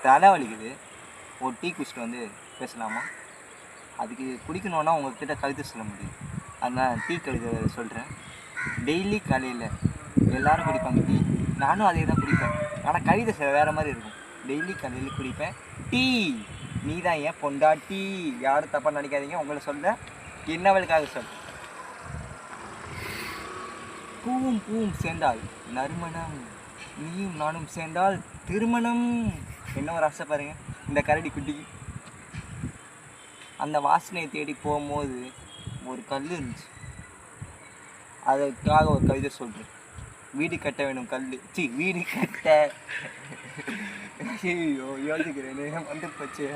தலை வலிக்குது, ஒரு டீ குடிச்சிட்டு வந்து பேசலாமா? அதுக்கு குடிக்கணுன்னா உங்கள்கிட்ட கவிதை சொல்ல முடியும். அதனால் டீ கவிதை சொல்கிறேன். டெய்லி காலையில் எல்லோரும் குடிப்பாங்க டீ, நானும் அதே தான் குடிப்பேன். ஆனால் கவிதை வேறு மாதிரி இருக்கும். டெய்லி காலையில் குடிப்பேன் டீ, நீ தான் ஏன் பொண்டாட்டி. யாரும் தப்பாக நினைக்காதீங்க, உங்களை சொல்ல என்னவளுக்காக சொல்கிறேன். பூவும் பூவும் சேர்ந்தால் நறுமணம், நீயும் நானும் சேர்ந்தால் திருமணம். என்ன ஒரு ஆசை பாருங்க இந்த கரடி குட்டிக்கு. அந்த வாசனையை தேடி போகும்போது ஒரு கல் இருந்துச்சு, அதுக்காக ஒரு கவிதை சொல்கிறேன். வீடு கட்ட வேணும் கல், வீடு கட்ட. ஐயோ யோசிக்கிறேன்னு வந்து போச்சு,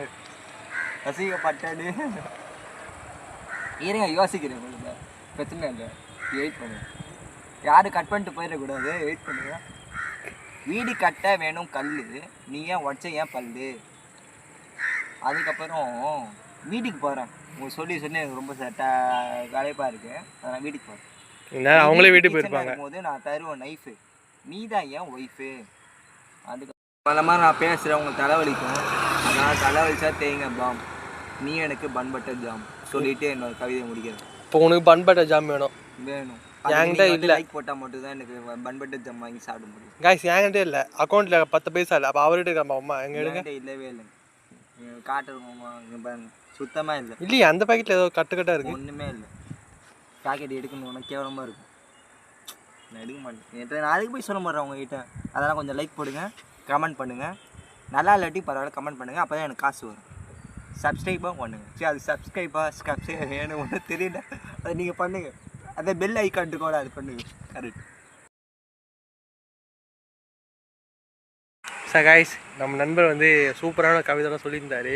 அசிங்கப்பட்டது. இருங்க யோசிக்கிறேன், உங்களுக்கு பிரச்சனை இல்லை, வெயிட் பண்ணுங்க. யாரும் கட் பண்ணிட்டு போயிடக்கூடாது, வெயிட் பண்ணுங்க. வீடு கட்ட வேணும் கல், நீ ஏன் உடச்ச ஏன் பல்லு. அதுக்கப்புறம் வீட்டுக்கு போகிறேன், உங்களுக்கு சொல்லி எனக்கு ரொம்ப களைப்பாக இருக்கு, நான் வீட்டுக்கு போகிறேன். அவங்களே வீட்டுக்கு போயிருப்பாங்க போது நான் தருவேன் நைஃபு, நீ தான் ஏன் ஒய்ஃபு. அதுக்கு பலமாக நான் பேசுகிறேன், உங்களுக்கு தலைவலிக்கும், அதனால் தலைவலிச்சா தேங்க பாம், நீ எனக்கு பன்பட்டர் ஜாம் சொல்லிட்டு என்னோட கவிதையை முடிக்கிறேன். இப்போ உனக்கு பன்பட்டர் ஜாம் வேணும் என்கிட்ட இல்லை, லைக் போட்டால் மட்டும் தான் எனக்கு பன்பட்டர் ஜாம் வாங்கி சாப்பிட முடியும். காய்ஸ் என்கிட்ட இல்லை, அக்கௌண்ட்டில் 10 பைசா இல்லை, அப்போ அவர்கிட்ட அம்மா எங்கள்கிட்ட இல்லவே இல்லை. காட்டுறோம்மா இங்கே பாருங்க, சுத்தமாக இல்லை. இல்லையா அந்த பாக்கெட்டில் ஏதோ கட்டுக்கட்டாக இருக்குது, ஒன்றுமே இல்லை. பாக்கெட் எடுக்கணும்னா கேவலமாக இருக்கும், நான் எடுக்க மாட்டேன். நான் அதுக்கு போய் சொல்ல மாட்டேன் உங்ககிட்ட. அதெல்லாம் கொஞ்சம் லைக் போடுங்க, கமெண்ட் பண்ணுங்கள், நல்லா இல்லாட்டி பரவாயில்ல கமெண்ட் பண்ணுங்கள், அப்போ தான் எனக்கு காசு வரும். சப்ஸ்கிரைபாக பண்ணுங்கள். சரி அது சப்ஸ்கிரைப் வேணும் ஒன்றும் தெரியல, அதை நீங்கள் பண்ணுங்கள். அதை பெல் ஐக்கான் கூட அது பண்ணுங்கள். கரெக்ட். கைஸ் நம்ம நண்பர் வந்து சூப்பரான கவிதைலாம் சொல்லியிருந்தார்.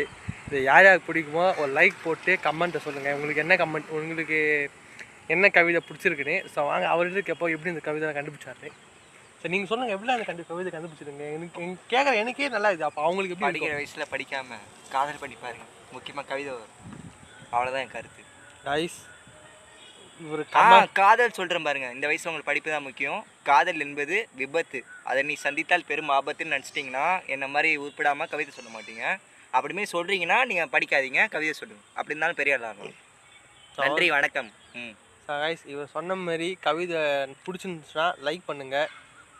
இது யார் யாருக்கு பிடிக்குமோ ஒரு லைக் போட்டு கமெண்ட்டை சொல்லுங்கள், உங்களுக்கு என்ன கமெண்ட், உங்களுக்கு என்ன கவிதை பிடிச்சிருக்குன்னு. ஸோ வாங்க அவர்கிட்ட கேட்போம் எப்படி இந்த கவிதை கண்டுபிடிச்சாரு. ஸோ நீங்கள் சொல்லுங்கள் எப்படி அந்த கவிதை கண்டுபிடிச்சிருங்க. எனக்கு கேட்குற எனக்கே நல்லா இது. அப்போ அவங்களுக்கு எப்படி படிக்கிற வயசில் படிக்காமல் காதல் பண்ணி பாருங்க, முக்கியமாக கவிதை வரும். அவ்வளோதான் என் கருத்து. கைஸ் ஒரு காதல் சொல்கிறேன் பாருங்க, இந்த வயசில் உங்களுக்கு படிப்பு தான் முக்கியம். காதல் என்பது விபத்து, அதை நீ சந்தித்தால் பெரும் ஆபத்துன்னு நினச்சிட்டிங்கன்னா என்ன மாதிரி உருப்பிடாமல் கவிதை சொல்ல மாட்டீங்க. அப்படிமே சொல்கிறீங்கன்னா நீங்கள் படிக்காதீங்க, கவிதை சொல்லுங்கள். அப்படி இருந்தாலும் பெரிய ஆளாகும். நன்றி, வணக்கம். கைஸ் இவர் சொன்ன மாதிரி கவிதை பிடிச்சிருந்துச்சுன்னா லைக் பண்ணுங்கள்,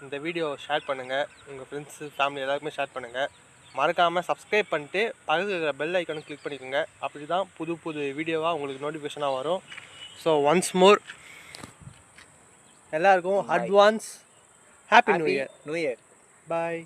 இந்த வீடியோ ஷேர் பண்ணுங்கள், உங்கள் ஃப்ரெண்ட்ஸு ஃபேமிலி எல்லாருக்குமே ஷேர் பண்ணுங்கள். மறக்காமல் சப்ஸ்கிரைப் பண்ணிட்டு பக்கத்தில் இருக்கிற பெல் ஐக்கானும் கிளிக் பண்ணிக்கோங்க. அப்படி தான் புது புது வீடியோவாக உங்களுக்கு நோட்டிஃபிகேஷனாக வரும். ஸோ ஒன்ஸ் மோர் எல்லாருக்கும் அட்வான்ஸ் ஹாப்பி நியூ இயர். பாய்.